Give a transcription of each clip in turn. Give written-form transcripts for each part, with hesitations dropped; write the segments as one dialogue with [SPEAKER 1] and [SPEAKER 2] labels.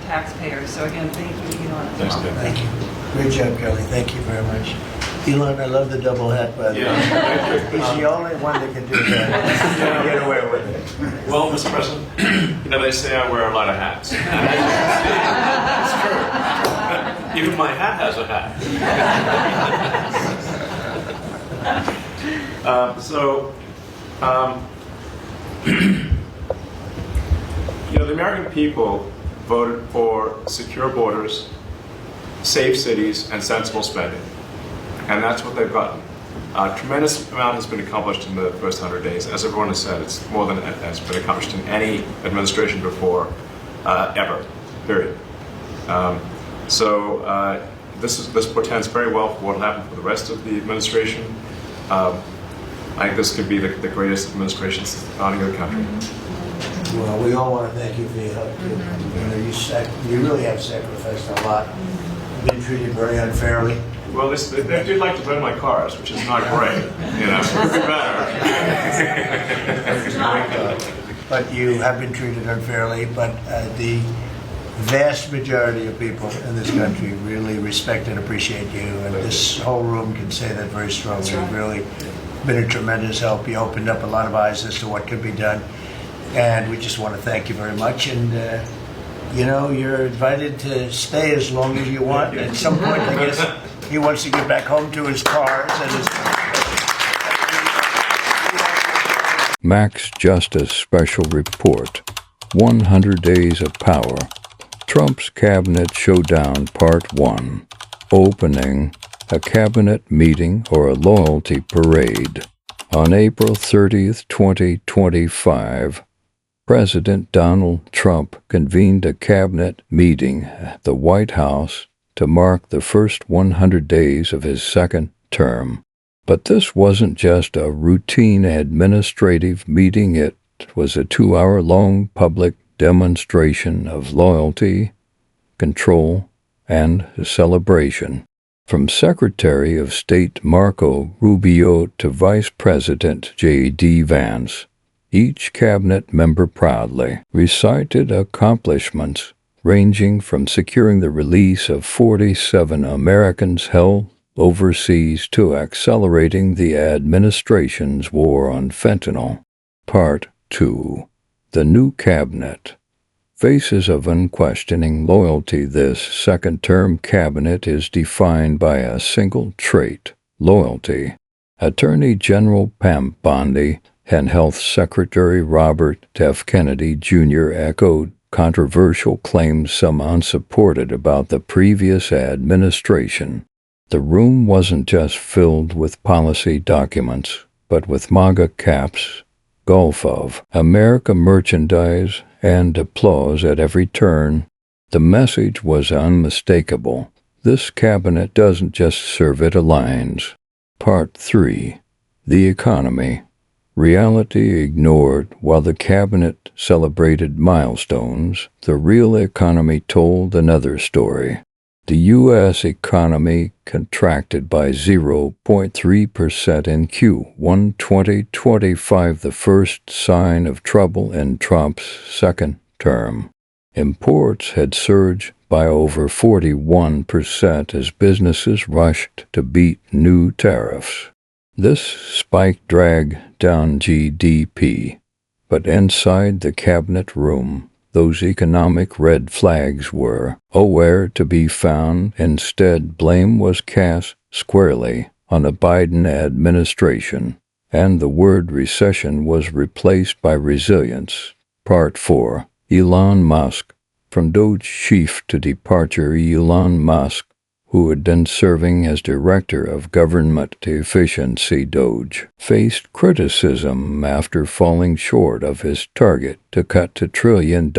[SPEAKER 1] taxpayers. So again, thank you, Elon.
[SPEAKER 2] Thanks, Ken.
[SPEAKER 3] Thank you. Great job, Kelly. Thank you very much. Elon, I love the double hat, by the way.
[SPEAKER 2] Yeah.
[SPEAKER 3] He's the only one that can do that. Get away with it.
[SPEAKER 2] Well, Mr. President, they say I wear a lot of hats. It's true. Even my hat has a hat. The American people voted for secure borders, safe cities, and sensible spending. And that's what they've gotten. A tremendous amount has been accomplished in the first 100 days. As everyone has said, it's more than has been accomplished in any administration before, ever, period. This portends very well for what will happen for the rest of the administration. I think this could be the greatest administration since the founding of the country.
[SPEAKER 3] Well, we all want to thank you for your help, too. You really have sacrificed a lot. You've been treated very unfairly.
[SPEAKER 2] Well, they do like to burn my cars, which is not great. Could be better.
[SPEAKER 3] But you have been treated unfairly, but the vast majority of people in this country really respect and appreciate you, and this whole room can say that very strongly. You've really been a tremendous help. You opened up a lot of eyes as to what could be done, and we just want to thank you very much. And you're invited to stay as long as you want. At some point, I guess he wants to get back home to his cars and his...
[SPEAKER 4] Max Justice Special Report, 100 Days of Power, Trump's Cabinet Showdown Part 1, Opening, a Cabinet Meeting or a Loyalty Parade. On April 30th, 2025, President Donald Trump convened a cabinet meeting at the White House to mark the first 100 days of his second term. But this wasn't just a routine administrative meeting. It was a 2-hour-long public demonstration of loyalty, control, and celebration. From Secretary of State Marco Rubio to Vice President J.D. Vance, each cabinet member proudly recited accomplishments ranging from securing the release of 47 Americans held overseas to accelerating the administration's war on fentanyl. Part 2. The New Cabinet. Faces of unquestioning loyalty. This second-term cabinet is defined by a single trait: loyalty. Attorney General Pam Bondi and Health Secretary Robert F. Kennedy Jr. echoed controversial claims, some unsupported, about the previous administration. The room wasn't just filled with policy documents, but with MAGA caps, Gulf of America merchandise, and applause at every turn. The message was unmistakable. This cabinet doesn't just serve its lines. Part 3. The Economy. Reality ignored. While the cabinet celebrated milestones, the real economy told another story. The U.S. economy contracted by 0.3% in Q1 2025, the first sign of trouble in Trump's second term. Imports had surged by over 41% as businesses rushed to beat new tariffs. This spike dragged down GDP, but inside the cabinet room, those economic red flags were nowhere to be found. Instead, blame was cast squarely on the Biden administration, and the word recession was replaced by resilience. Part 4. Elon Musk. From Doge chief to departure, Elon Musk, who had been serving as Director of Government Efficiency Doge, faced criticism after falling short of his target to cut $1 trillion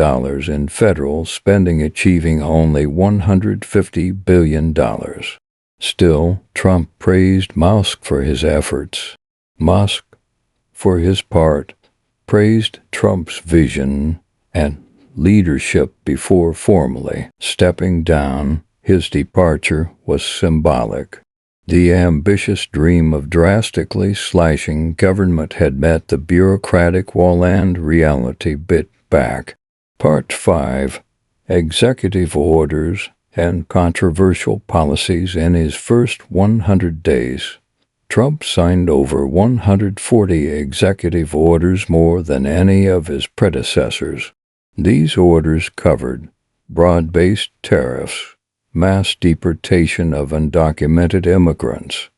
[SPEAKER 4] in federal spending, achieving only $150 billion. Still, Trump praised Musk for his efforts. Musk, for his part, praised Trump's vision and leadership before formally stepping down. His departure was symbolic. The ambitious dream of drastically slashing government had met the bureaucratic wall, and reality bit back. Part 5. executive orders, and controversial policies in his first 100 days. Trump signed over 140 executive orders, more than any of his predecessors. These orders covered broad-based tariffs, mass deportation of undocumented immigrants,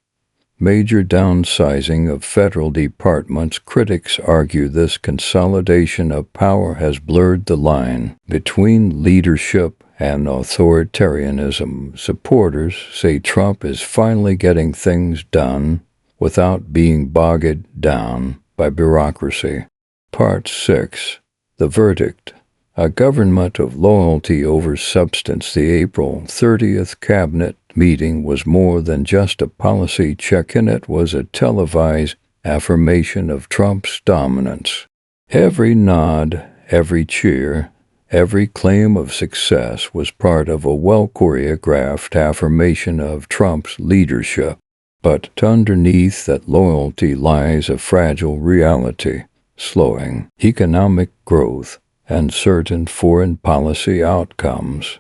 [SPEAKER 4] major downsizing of federal departments. Critics argue this consolidation of power has blurred the line between leadership and authoritarianism. Supporters say Trump is finally getting things done without being bogged down by bureaucracy. Part 6. The Verdict. A government of loyalty over substance. The April 30th cabinet meeting was more than just a policy check-in. It was a televised affirmation of Trump's dominance. Every nod, every cheer, every claim of success was part of a well-choreographed affirmation of Trump's leadership. But underneath that loyalty lies a fragile reality: slowing economic growth, uncertain foreign policy outcomes,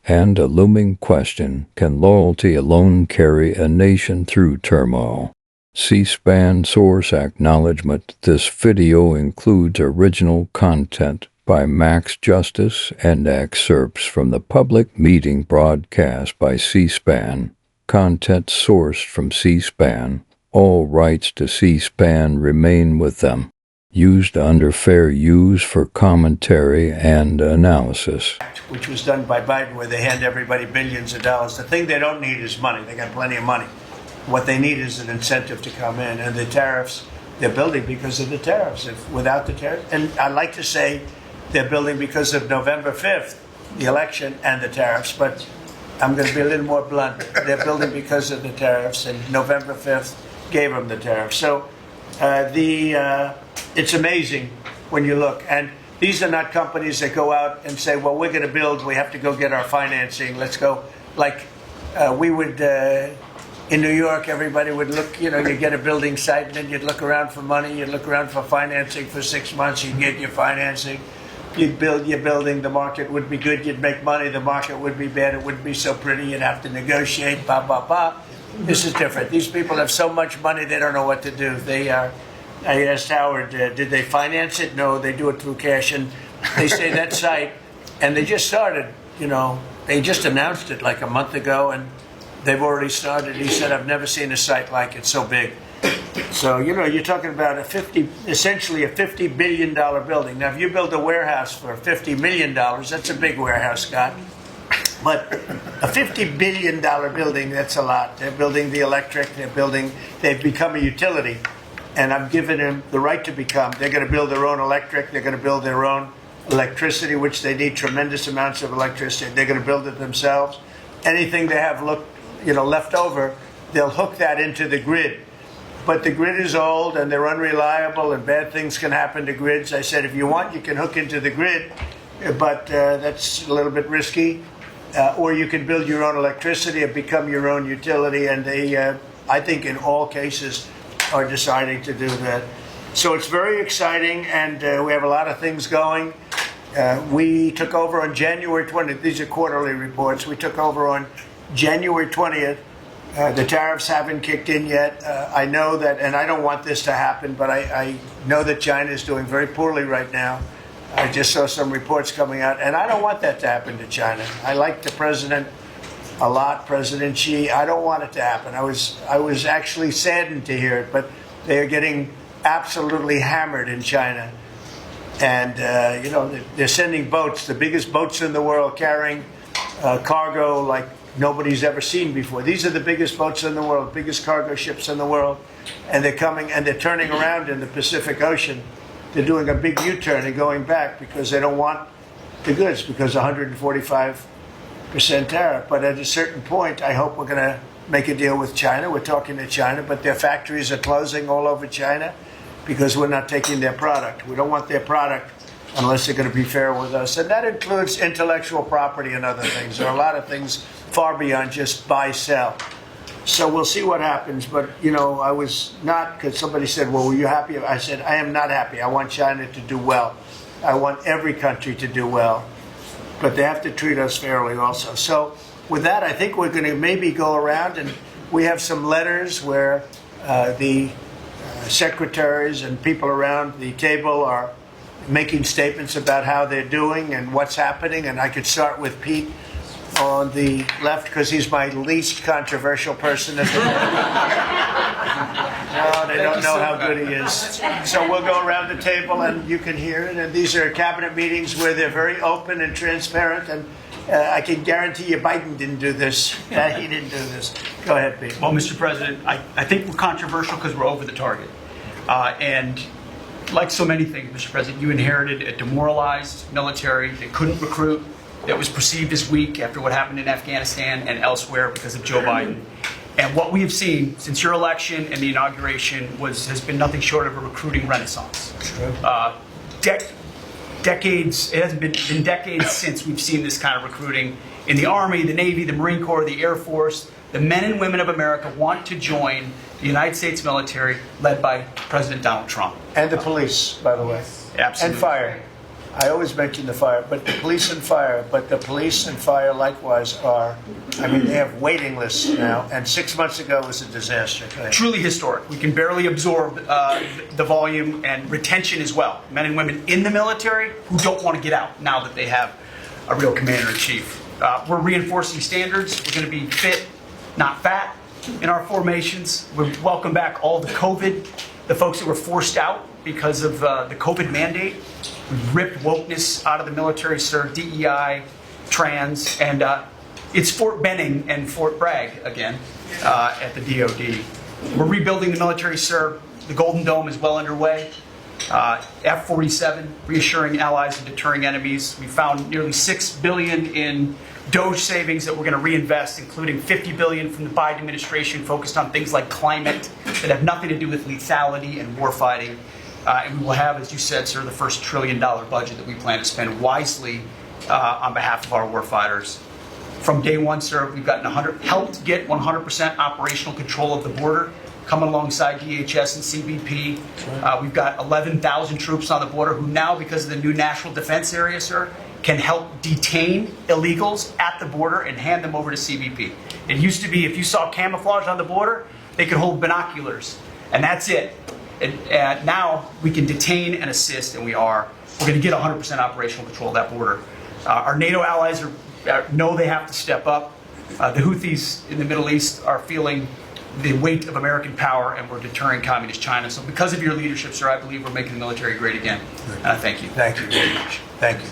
[SPEAKER 4] and a looming question: can loyalty alone carry a nation through turmoil? C-SPAN source acknowledgement. This video includes original content by Max Justice and excerpts from the public meeting broadcast by C-SPAN. Content sourced from C-SPAN. All rights to C-SPAN remain with them. Used under fair use for commentary and analysis.
[SPEAKER 3] Which was done by Biden, where they hand everybody billions of dollars. The thing they don't need is money. They got plenty of money. What they need is an incentive to come in. And the tariffs, they're building because of the tariffs. If without the tariffs, and I like to say they're building because of November 5th, the election, and the tariffs, but I'm going to be a little more blunt. They're building because of the tariffs, and November 5th gave them the tariffs. So it's amazing when you look. And these are not companies that go out and say, well, we're going to build, we have to go get our financing. Let's go. Like we would, in New York, everybody would look, you get a building site, and then you'd look around for money, you'd look around for financing for 6 months, you'd get your financing. You'd build your building, the market would be good, you'd make money, the market would be bad, it wouldn't be so pretty, you'd have to negotiate, blah, blah, blah. This is different. These people have so much money, they don't know what to do. I asked Howard, did they finance it? No, they do it through cash. And they say that site, and they just started, they just announced it like a month ago, and they've already started. He said, I've never seen a site like it so big. So, you're talking about essentially a $50 billion building. Now, if you build a warehouse for $50 million, that's a big warehouse, Scott. But a $50 billion building, that's a lot. They're building the electric, they've become a utility. And I'm giving them the right to become. They're going to build their own electric, they're going to build their own electricity, which they need tremendous amounts of electricity. They're going to build it themselves. Anything they have left over, they'll hook that into the grid. But the grid is old and they're unreliable, and bad things can happen to grids. I said, if you want, you can hook into the grid, but that's a little bit risky. Or you can build your own electricity and become your own utility. And they, I think in all cases, are deciding to do that. So it's very exciting, and we have a lot of things going. We took over on January 20th. These are quarterly reports. We took over on January 20th. The tariffs haven't kicked in yet. I know that, and I don't want this to happen, but I know that China is doing very poorly right now. I just saw some reports coming out, and I don't want that to happen to China. I like the president a lot, President Xi. I don't want it to happen. I was actually saddened to hear it, but they are getting absolutely hammered in China. And, they're sending boats, the biggest boats in the world, carrying cargo like nobody's ever seen before. These are the biggest boats in the world, biggest cargo ships in the world. And they're coming and they're turning around in the Pacific Ocean. They're doing a big U-turn and going back because they don't want the goods, because 145% tariff. But at a certain point, I hope we're going to make a deal with China. We're talking to China, but their factories are closing all over China because we're not taking their product. We don't want their product unless they're going to be fair with us. And that includes intellectual property and other things. There are a lot of things far beyond just buy, sell. So we'll see what happens. But, I was not, because somebody said, well, were you happy? I said, I am not happy. I want China to do well. I want every country to do well. but they have to treat us fairly also. So with that, I think we're going to maybe go around, and we have some letters where the secretaries and people around the table are making statements about how they're doing and what's happening. And I could start with Pete on the left because he's my least controversial person at the No, they don't know how good he is. So we'll go around the table and you can hear it. And these are cabinet meetings where they're very open and transparent. And I can guarantee you Biden didn't do this. He didn't do this. Go ahead, Pete.
[SPEAKER 5] Well, Mr. President, I think we're controversial because we're over the target. And like so many things, Mr. President, you inherited a demoralized military that couldn't recruit, that was perceived as weak after what happened in Afghanistan and elsewhere because of Joe Biden. And what we have seen since your election and the inauguration has been nothing short of a recruiting renaissance. Decades, it hasn't been decades since we've seen this kind of recruiting in the Army, the Navy, the Marine Corps, the Air Force. The men and women of America want to join the United States military led by President Donald Trump.
[SPEAKER 3] And the police, by the way.
[SPEAKER 5] Absolutely.
[SPEAKER 3] And fire. I always mention the fire, but the police and fire. But the police and fire likewise they have waiting lists now. And 6 months ago was a disaster.
[SPEAKER 5] Truly historic. We can barely absorb the volume and retention as well. Men and women in the military who don't want to get out now that they have a real commander-in-chief. We're reinforcing standards. We're going to be fit, not fat, in our formations. We welcome back all the folks that were forced out because of the COVID mandate. We've ripped wokeness out of the military, sir, DEI, trans, and it's Fort Benning and Fort Bragg again at the DOD. We're rebuilding the military, sir. The Golden Dome is well underway. F-47, reassuring allies and deterring enemies. We found nearly $6 billion in DOGE savings that we're going to reinvest, including $50 billion from the Biden administration focused on things like climate that have nothing to do with lethality and warfighting. And we will have, as you said, sir, the first $1 trillion budget that we plan to spend wisely on behalf of our warfighters. From day one, sir, we've helped get 100% operational control of the border, coming alongside DHS and CBP. We've got 11,000 troops on the border who now, because of the new national defense area, sir, can help detain illegals at the border and hand them over to CBP. It used to be if you saw camouflage on the border, they could hold binoculars, and that's it. And now we can detain and assist, and we're going to get 100% operational control of that border. Our NATO allies know they have to step up. The Houthis in the Middle East are feeling the weight of American power, and we're deterring communist China. So because of your leadership, sir, I believe we're making the military great again. And I thank you.
[SPEAKER 3] Thank you very much. Thank you.